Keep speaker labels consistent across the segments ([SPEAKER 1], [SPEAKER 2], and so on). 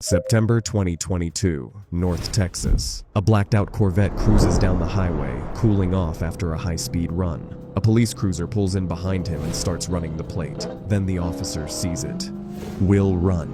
[SPEAKER 1] September 2022, North Texas. A blacked-out Corvette cruises down the highway, cooling off after a high-speed run. A police cruiser pulls in behind him and starts running the plate. Then the officer sees it. Will run.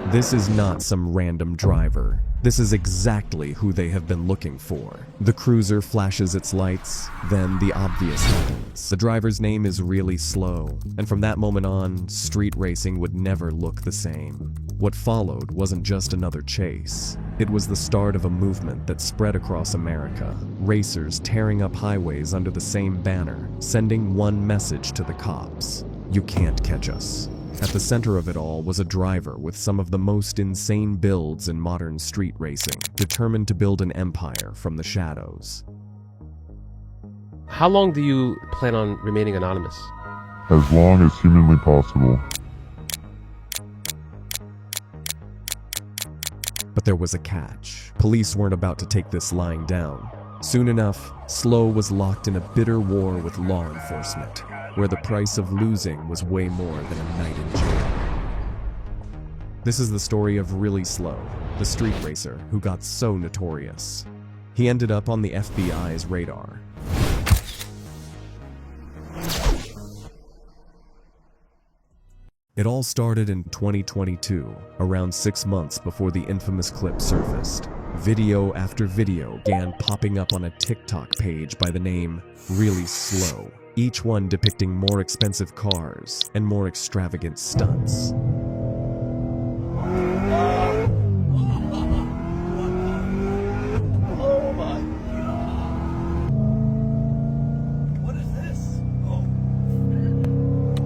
[SPEAKER 1] This is not some random driver. This is exactly who they have been looking for. The cruiser flashes its lights, then the obvious happens. The driver's name is Really Slow, and from that moment on, street racing would never look the same. What followed wasn't just another chase. It was the start of a movement that spread across America. Racers tearing up highways under the same banner, sending one message to the cops: you can't catch us. At the center of it all was a driver with some of the most insane builds in modern street racing, determined to build an empire from the shadows.
[SPEAKER 2] How long do you plan on remaining anonymous?
[SPEAKER 3] As long as humanly possible.
[SPEAKER 1] But there was a catch. Police weren't about to take this lying down. Soon enough, Slow was locked in a bitter war with law enforcement, where the price of losing was way more than a night in jail. This is the story of Really Slow, the street racer who got so notorious. He ended up on the FBI's radar. It all started in 2022, around 6 months before the infamous clip surfaced. Video after video began popping up on a TikTok page by the name Really Slow, each one depicting more expensive cars and more extravagant stunts.
[SPEAKER 4] Oh my God. What is this? Oh.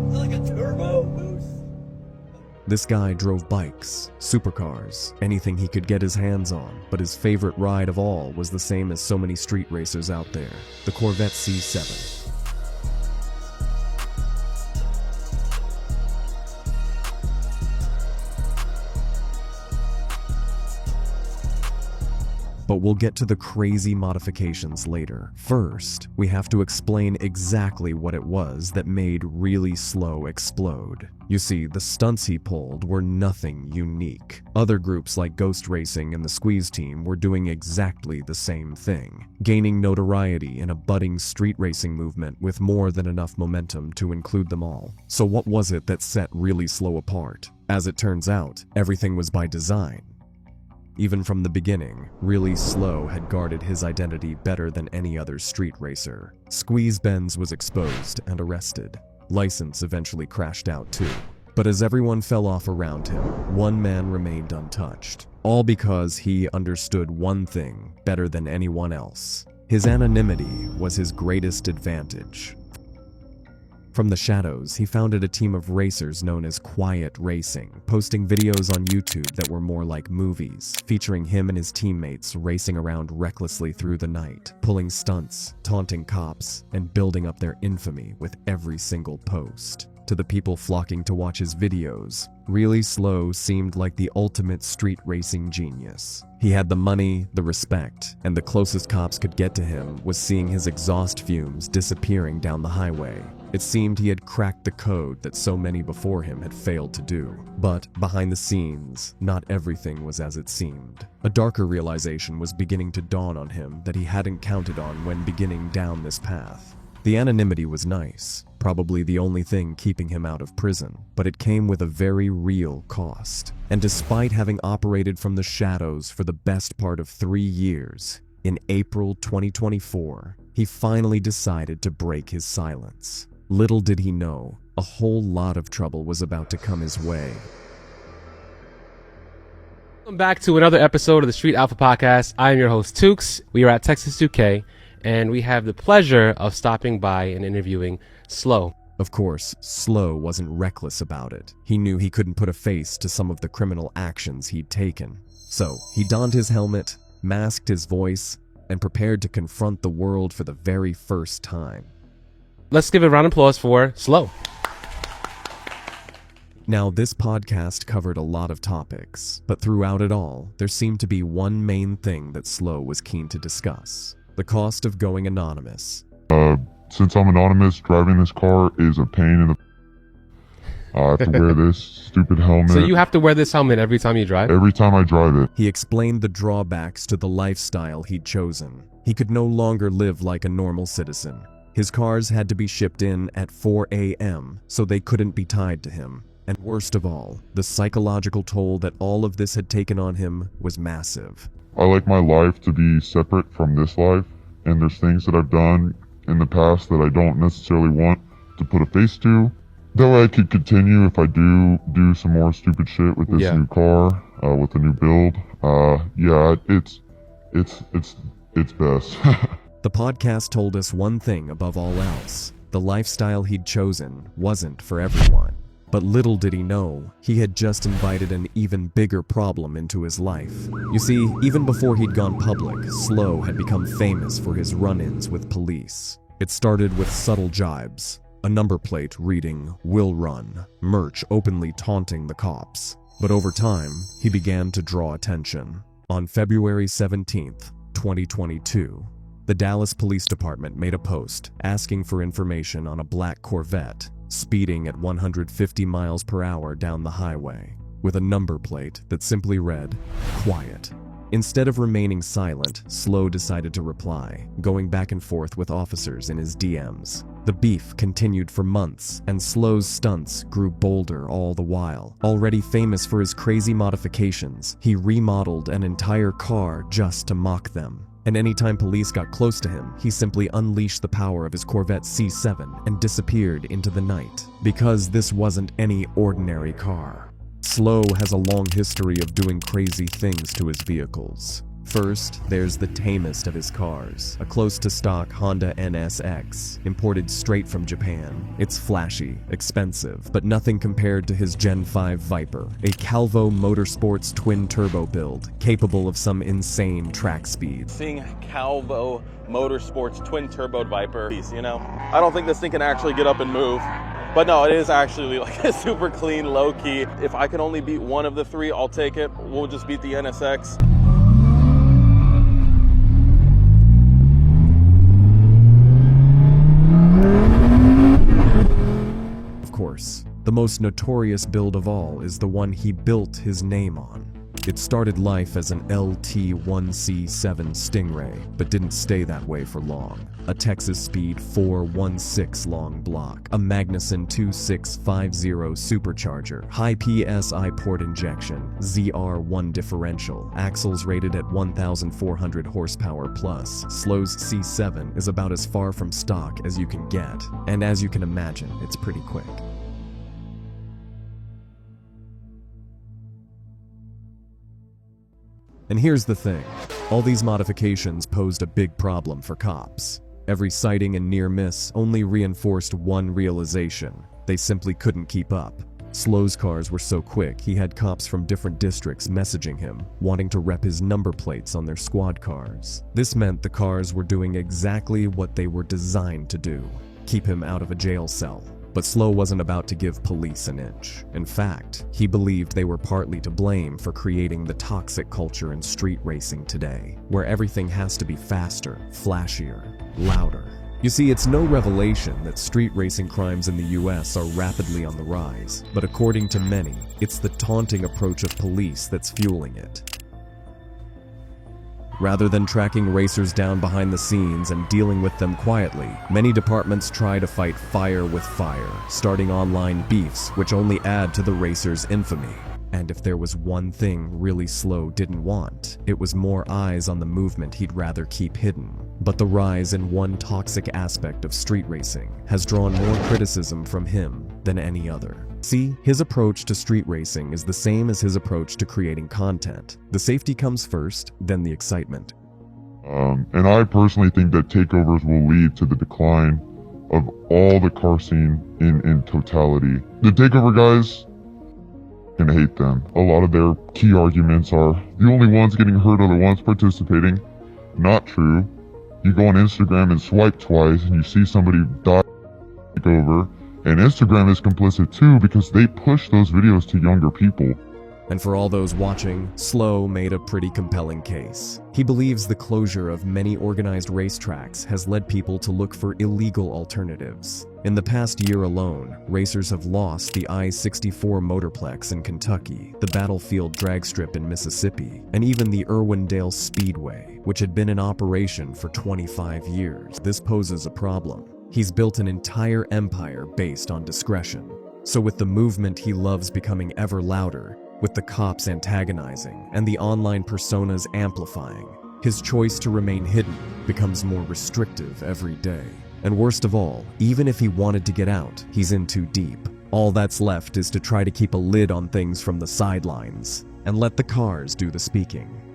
[SPEAKER 4] Is it like a turbo boost?
[SPEAKER 1] This guy drove bikes, supercars, anything he could get his hands on, but his favorite ride of all was the same as so many street racers out there, the Corvette C7. But we'll get to the crazy modifications later. First, we have to explain exactly what it was that made Really Slow explode. You see, the stunts he pulled were nothing unique. Other groups like Ghost Racing and the Squeeze Team were doing exactly the same thing, gaining notoriety in a budding street racing movement with more than enough momentum to include them all. So what was it that set Really Slow apart? As it turns out, everything was by design. Even from the beginning, Really Slow had guarded his identity better than any other street racer. Squeeze Benz was exposed and arrested. License eventually crashed out too. But as everyone fell off around him, one man remained untouched. All because he understood one thing better than anyone else. His anonymity was his greatest advantage. From the shadows, he founded a team of racers known as Quiet Racing, posting videos on YouTube that were more like movies, featuring him and his teammates racing around recklessly through the night, pulling stunts, taunting cops, and building up their infamy with every single post. To the people flocking to watch his videos, Really Slow seemed like the ultimate street racing genius. He had the money, the respect, and the closest cops could get to him was seeing his exhaust fumes disappearing down the highway. It seemed he had cracked the code that so many before him had failed to do. But behind the scenes, not everything was as it seemed. A darker realization was beginning to dawn on him that he hadn't counted on when beginning down this path. The anonymity was nice, probably the only thing keeping him out of prison, but it came with a very real cost. And despite having operated from the shadows for the best part of 3 years, in April 2024, he finally decided to break his silence. Little did he know, a whole lot of trouble was about to come his way.
[SPEAKER 2] Welcome back to another episode of the Street Alpha Podcast. I am your host, Tukes. We are at Texas 2K, and we have the pleasure of stopping by and interviewing Slow.
[SPEAKER 1] Of course, Slow wasn't reckless about it. He knew he couldn't put a face to some of the criminal actions he'd taken. So, he donned his helmet, masked his voice, and prepared to confront the world for the very first time.
[SPEAKER 2] Let's give a round of applause for Slow.
[SPEAKER 1] Now, this podcast covered a lot of topics, but throughout it all, there seemed to be one main thing that Slow was keen to discuss: the cost of going anonymous.
[SPEAKER 3] Since I'm anonymous, driving this car is a pain in the I have to wear this stupid helmet
[SPEAKER 2] So you have to wear this helmet every time you drive?
[SPEAKER 3] every time I drive it.
[SPEAKER 1] He explained the drawbacks to the lifestyle he'd chosen. He could no longer live like a normal citizen. His cars had to be shipped in at 4 a.m. so they couldn't be tied to him. And worst of all, the psychological toll that all of this had taken on him was massive.
[SPEAKER 3] I like my life to be separate from this life, and there's things that I've done in the past that I don't necessarily want to put a face to. That way I could continue if I do some more stupid shit with this new car, with the new build. Yeah, it's best.
[SPEAKER 1] The podcast told us one thing above all else. The lifestyle he'd chosen wasn't for everyone. But little did he know, he had just invited an even bigger problem into his life. You see, even before he'd gone public, Slow had become famous for his run-ins with police. It started with subtle jibes, a number plate reading, "Will Run," merch openly taunting the cops. But over time, he began to draw attention. On February 17th, 2022, the Dallas Police Department made a post asking for information on a black Corvette speeding at 150 miles per hour down the highway, with a number plate that simply read, "Quiet." Instead of remaining silent, Slow decided to reply, going back and forth with officers in his DMs. The beef continued for months, and Slow's stunts grew bolder all the while. Already famous for his crazy modifications, he remodeled an entire car just to mock them. And anytime police got close to him, he simply unleashed the power of his Corvette C7 and disappeared into the night. Because this wasn't any ordinary car. Slow has a long history of doing crazy things to his vehicles. First, there's the tamest of his cars, a close-to-stock Honda NSX, imported straight from Japan. It's flashy, expensive, but nothing compared to his Gen 5 Viper, a Calvo Motorsports twin-turbo build, capable of some insane track speed.
[SPEAKER 5] Seeing Calvo Motorsports twin-turbo Viper, you know, I don't think this thing can actually get up and move. But no, it is actually like a super clean, low-key. If I can only beat one of the three, I'll take it. We'll just beat the NSX.
[SPEAKER 1] Of course, the most notorious build of all is the one he built his name on. It started life as an LT1C7 Stingray, but didn't stay that way for long. A Texas Speed 416 long block, a Magnuson 2650 supercharger, high PSI port injection, ZR1 differential, axles rated at 1,400 horsepower plus. Slow's C7 is about as far from stock as you can get, and as you can imagine, it's pretty quick. And here's the thing, all these modifications posed a big problem for cops. Every sighting and near miss only reinforced one realization: they simply couldn't keep up. Slow's cars were so quick, he had cops from different districts messaging him, wanting to rep his number plates on their squad cars. This meant the cars were doing exactly what they were designed to do: keep him out of a jail cell. But Slow wasn't about to give police an inch. In fact, he believed they were partly to blame for creating the toxic culture in street racing today, where everything has to be faster, flashier, louder. You see, it's no revelation that street racing crimes in the US are rapidly on the rise, but according to many, it's the taunting approach of police that's fueling it. Rather than tracking racers down behind the scenes and dealing with them quietly, many departments try to fight fire with fire, starting online beefs which only add to the racer's infamy. And if there was one thing really Slow didn't want, it was more eyes on the movement he'd rather keep hidden. But the rise in one toxic aspect of street racing has drawn more criticism from him than any other. See, his approach to street racing is the same as his approach to creating content. The safety comes first, then the excitement.
[SPEAKER 3] And I personally think that takeovers will lead to the decline of all the car scene in totality. The takeover guys, I hate them. A lot of their key arguments are, the only ones getting hurt are the ones participating. Not true. You go on Instagram and swipe twice and you see somebody die takeover. And Instagram is complicit too because they push those videos to younger people.
[SPEAKER 1] And for all those watching, Slow made a pretty compelling case. He believes the closure of many organized racetracks has led people to look for illegal alternatives. In the past year alone, racers have lost the I-64 Motorplex in Kentucky, the Battlefield Drag Strip in Mississippi, and even the Irwindale Speedway, which had been in operation for 25 years. This poses a problem. He's built an entire empire based on discretion. So with the movement he loves becoming ever louder, with the cops antagonizing and the online personas amplifying, his choice to remain hidden becomes more restrictive every day. And worst of all, even if he wanted to get out, he's in too deep. All that's left is to try to keep a lid on things from the sidelines and let the cars do the speaking.